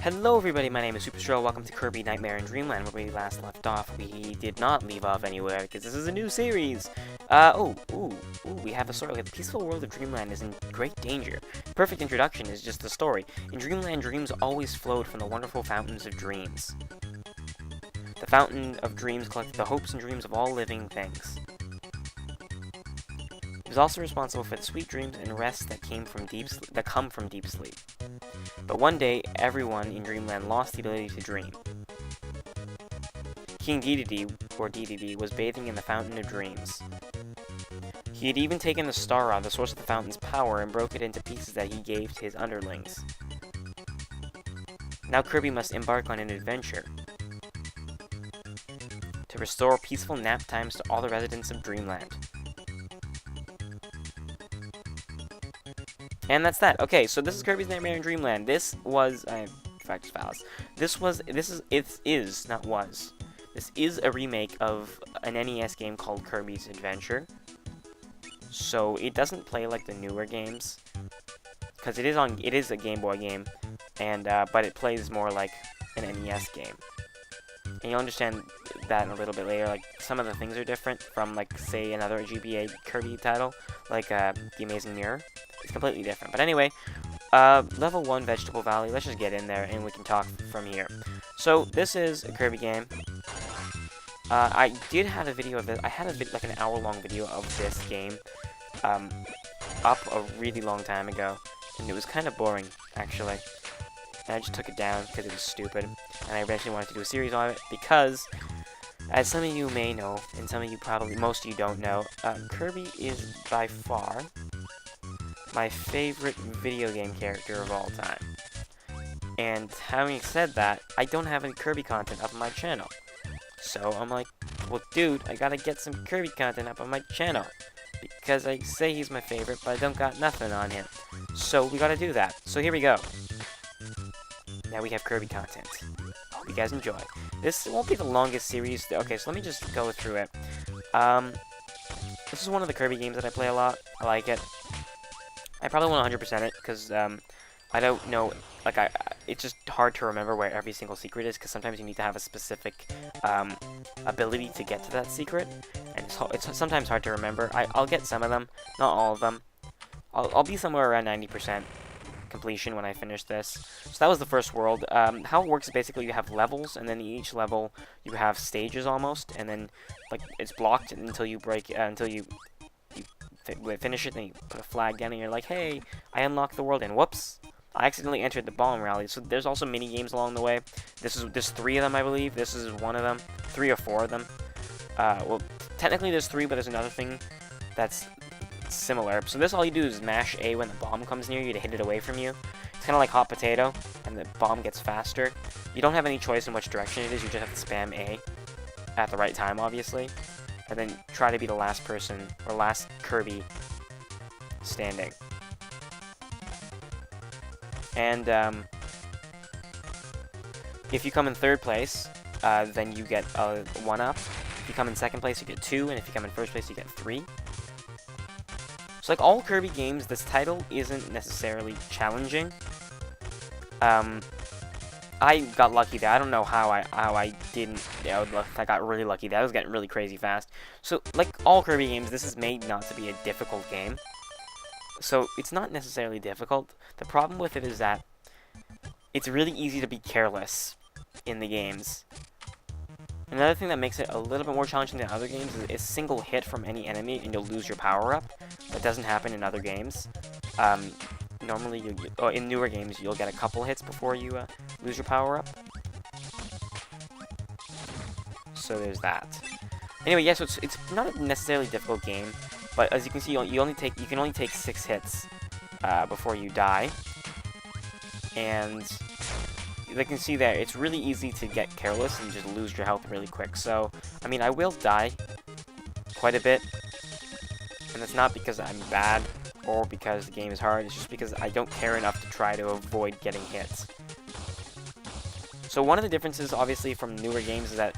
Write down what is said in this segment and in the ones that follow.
Hello everybody, my name is Superscrull. Welcome to Kirby Nightmare in Dreamland, where we last left off. We did not leave off anywhere, because this is a new series! We have the peaceful world of Dreamland is in great danger. Perfect introduction is just the story. In Dreamland, dreams always flowed from the wonderful fountains of dreams. The fountain of dreams collected the hopes and dreams of all living things. It was also responsible for the sweet dreams and rest that come from deep sleep. But one day, everyone in Dreamland lost the ability to dream. King Dedede, or Dedede, was bathing in the Fountain of Dreams. He had even taken the star rod, the source of the fountain's power, and broke it into pieces that he gave to his underlings. Now Kirby must embark on an adventure to restore peaceful nap times to all the residents of Dreamland. And that's that. Okay, so this is Kirby's Nightmare in Dreamland. This is a remake of an NES game called Kirby's Adventure. So it doesn't play like the newer games, because it is a Game Boy game, and but it plays more like an NES game. And you'll understand that in a little bit later. Like, some of the things are different from, like, say, another GBA Kirby title, like The Amazing Mirror. It's completely different. But anyway, level 1 Vegetable Valley. Let's just get in there and we can talk from here. So this is a Kirby game. I did have a video of it. I had like an hour-long video of this game up a really long time ago, and it was kind of boring, actually. And I just took it down because it was stupid, and I eventually wanted to do a series on it because, as some of you may know, and some of you most of you don't know, Kirby is by far my favorite video game character of all time. And having said that, I don't have any Kirby content up on my channel. So I'm like, well dude, I gotta get some Kirby content up on my channel. Because I say he's my favorite, but I don't got nothing on him. So we gotta do that. So here we go. Now we have Kirby content. Hope you guys enjoy. This won't be the longest series. Okay, so let me just go through it. This is one of the Kirby games that I play a lot. I like it. I probably won't 100% it, because, I don't know, like, it's just hard to remember where every single secret is, because sometimes you need to have a specific, ability to get to that secret, and it's sometimes hard to remember. I'll get some of them, not all of them. I'll be somewhere around 90% completion when I finish this. So that was the first world. How it works is basically you have levels, and then each level you have stages almost, and then, like, it's blocked until you finish it, and you put a flag down, and you're like, hey, I unlocked the world, and whoops, I accidentally entered the bomb rally. So there's also mini games along the way. There's 3 of them, I believe. This is one of them. 3 or 4 of them. Well, technically there's 3, but there's another thing that's similar. So this, all you do is mash A when the bomb comes near you to hit it away from you. It's kind of like hot potato, and the bomb gets faster. You don't have any choice in which direction it is. You just have to spam A at the right time, obviously. And then try to be the last person, or last Kirby standing. And, if you come in 3rd place, then you get a 1-up. If you come in 2nd place, you get 2, and if you come in 1st place, you get 3. So, like all Kirby games, this title isn't necessarily challenging. I got lucky there. I don't know how I didn't. I got really lucky there. I was getting really crazy fast. So, like all Kirby games, this is made not to be a difficult game. So, it's not necessarily difficult. The problem with it is that it's really easy to be careless in the games. Another thing that makes it a little bit more challenging than other games is a single hit from any enemy and you'll lose your power-up. That doesn't happen in other games. Normally, in newer games, you'll get a couple hits before you lose your power-up. So there's that. Anyway, yeah, so it's not a necessarily difficult game, but as you can see, you can only take 6 hits before you die. And you can see there, it's really easy to get careless and just lose your health really quick. So, I mean, I will die quite a bit, and it's not because I'm bad or because the game is hard, it's just because I don't care enough to try to avoid getting hits. So one of the differences, obviously, from newer games is that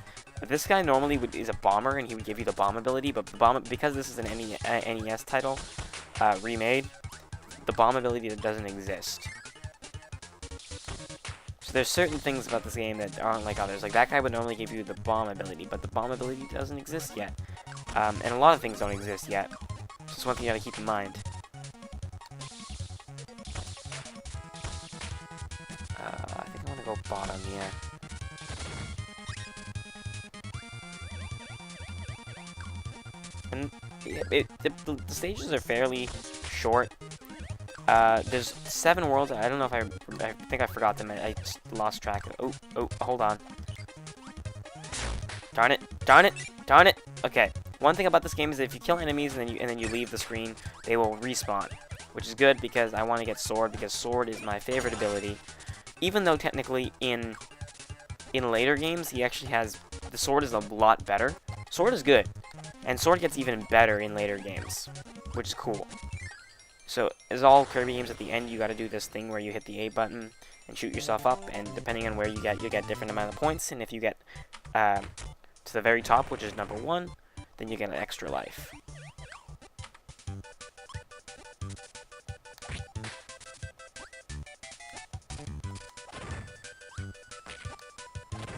this guy normally is a bomber, and he would give you the bomb ability, but because this is an NES title, remade, the bomb ability doesn't exist. So there's certain things about this game that aren't like others. Like that guy would normally give you the bomb ability, but the bomb ability doesn't exist yet. And a lot of things don't exist yet. Just one thing you gotta keep in mind. I think I want to go bottom, yeah. And the stages are fairly short. There's 7 worlds. I don't know if I think I forgot them. I just lost track of. Oh, hold on. Darn it. Okay. One thing about this game is that if you kill enemies and then you leave the screen, they will respawn, which is good because I want to get sword because sword is my favorite ability. Even though technically in later games he actually has the sword is a lot better. Sword is good, and sword gets even better in later games, which is cool. So, as all Kirby games, at the end, you gotta do this thing where you hit the A button and shoot yourself up, and depending on where you get different amount of points, and if you get to the very top, which is number 1, then you get an extra life.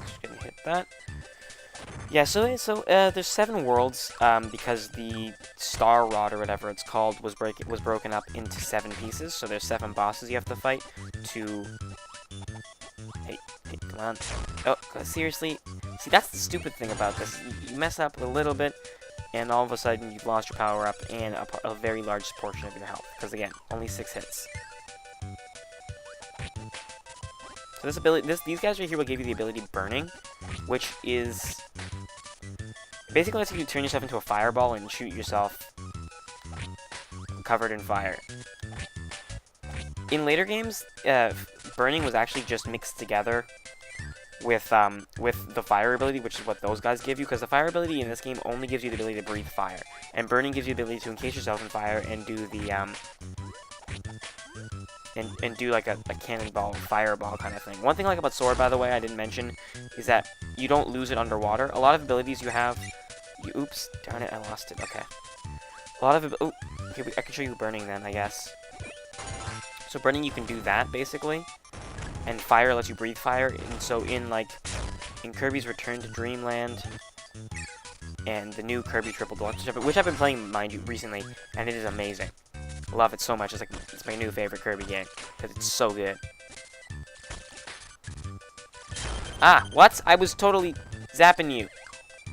Just gonna hit that. Yeah, so there's 7 worlds, because the Star Rod, or whatever it's called, was broken up into 7 pieces, so there's 7 bosses you have to fight to... Hey, come on. Oh, seriously? See, that's the stupid thing about this. You mess up a little bit, and all of a sudden you've lost your power-up and a very large portion of your health, because again, only 6 hits. So this ability, these guys right here will give you the ability Burning, which is... basically lets you turn yourself into a fireball and shoot yourself covered in fire. In later games, Burning was actually just mixed together with the fire ability, which is what those guys give you, because the fire ability in this game only gives you the ability to breathe fire, and Burning gives you the ability to encase yourself in fire and do the and do like a cannonball, fireball kind of thing. One thing I like about sword, by the way, I didn't mention, is that you don't lose it underwater. A lot of abilities you have, oops, darn it, I lost it. Okay, a lot of okay, I can show you Burning then, I guess. So Burning, you can do that basically, and fire lets you breathe fire. And so in Kirby's Return to Dreamland and the new Kirby Triple Deluxe, which I've been playing, mind you, recently, and it is amazing. Love it so much. It's my new favorite Kirby game because it's so good. Ah, what? I was totally zapping you.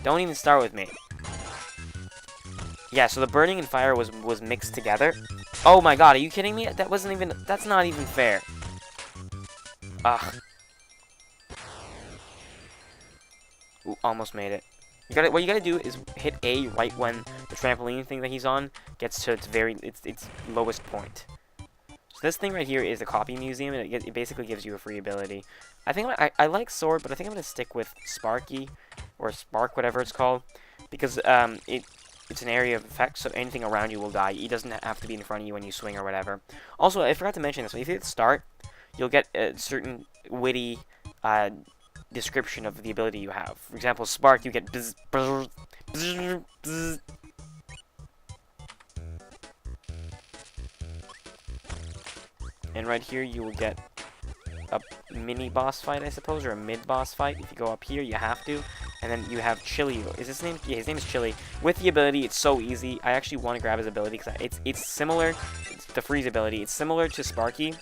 Don't even start with me. Yeah, so the Burning and fire was mixed together. Oh my god, are you kidding me? That's not even fair. Ugh. Ooh, almost made it. What you gotta do is hit A right when the trampoline thing that he's on gets to its lowest point. So this thing right here is a copy museum, and it basically gives you a free ability. I think I like sword, but I think I'm gonna stick with Sparky or Spark, whatever it's called, because it's an area of effect, so anything around you will die. He doesn't have to be in front of you when you swing or whatever. Also, I forgot to mention this. When you hit start, you'll get a certain witty description of the ability you have. For example, Spark, you get bzz, bzz, bzz, bzz. And right here you will get a mini boss fight, I suppose, or a mid boss fight. If you go up here, you have to. And then you have Chili. Is his name? Yeah, his name is Chili. With the ability, it's so easy. I actually want to grab his ability because it's similar. It's the freeze ability. It's similar to Sparky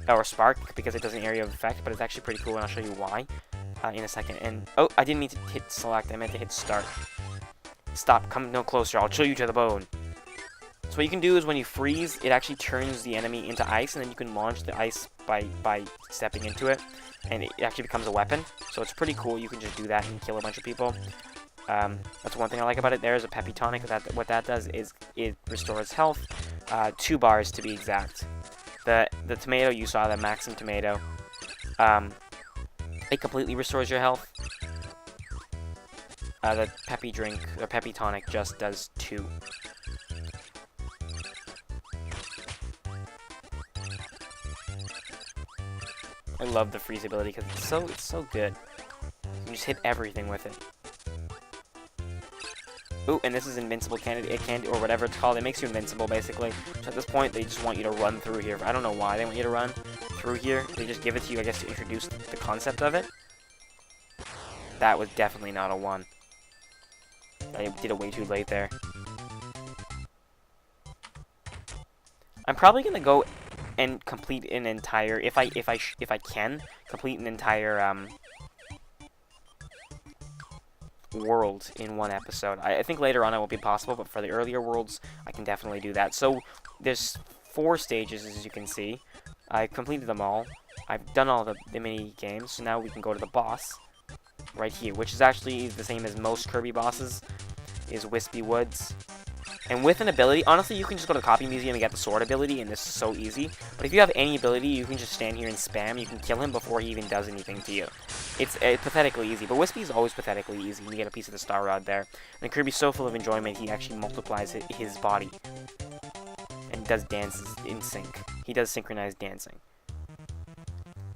or Spark because it does an area of effect, but it's actually pretty cool, and I'll show you why in a second. And oh, I didn't mean to hit select. I meant to hit start. Stop. Come no closer. I'll chill you to the bone. So what you can do is when you freeze, it actually turns the enemy into ice, and then you can launch the ice by stepping into it, and it actually becomes a weapon. So it's pretty cool. You can just do that and kill a bunch of people. That's one thing I like about it. There's a Peppy Tonic. What that does is it restores health, 2 bars to be exact. The tomato you saw, the Maxim tomato, it completely restores your health. The Peppy drink, or Peppy Tonic, just does 2. I love the freeze ability because it's so good. You just hit everything with it. Ooh, and this is invincible candy or whatever it's called. It makes you invincible basically. So at this point, they just want you to run through here. I don't know why they want you to run through here. They just give it to you, I guess, to introduce the concept of it. That was definitely not a 1. I did it way too late there. I'm probably gonna go and complete an entire, if I can complete an entire world in one episode. I think later on it won't be possible, but for the earlier worlds, I can definitely do that. So there's 4 stages, as you can see. I've completed them all. I've done all the mini games, so now we can go to the boss right here, which is actually the same as most Kirby bosses, is Wispy Woods. And with an ability, honestly, you can just go to the Copy Museum and get the sword ability, and this is so easy. But if you have any ability, you can just stand here and spam. You can kill him before he even does anything to you. It's pathetically easy, but Wispy is always pathetically easy. You get a piece of the Star Rod there. And Kirby's so full of enjoyment, he actually multiplies his body. And does dances in sync. He does synchronized dancing.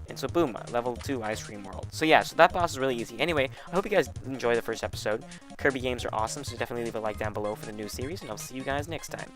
And so boom, level 2 Ice Cream World. So yeah, so that boss is really easy. Anyway, I hope you guys enjoy the first episode. Kirby games are awesome, so definitely leave a like down below for the new series, and I'll see you guys next time.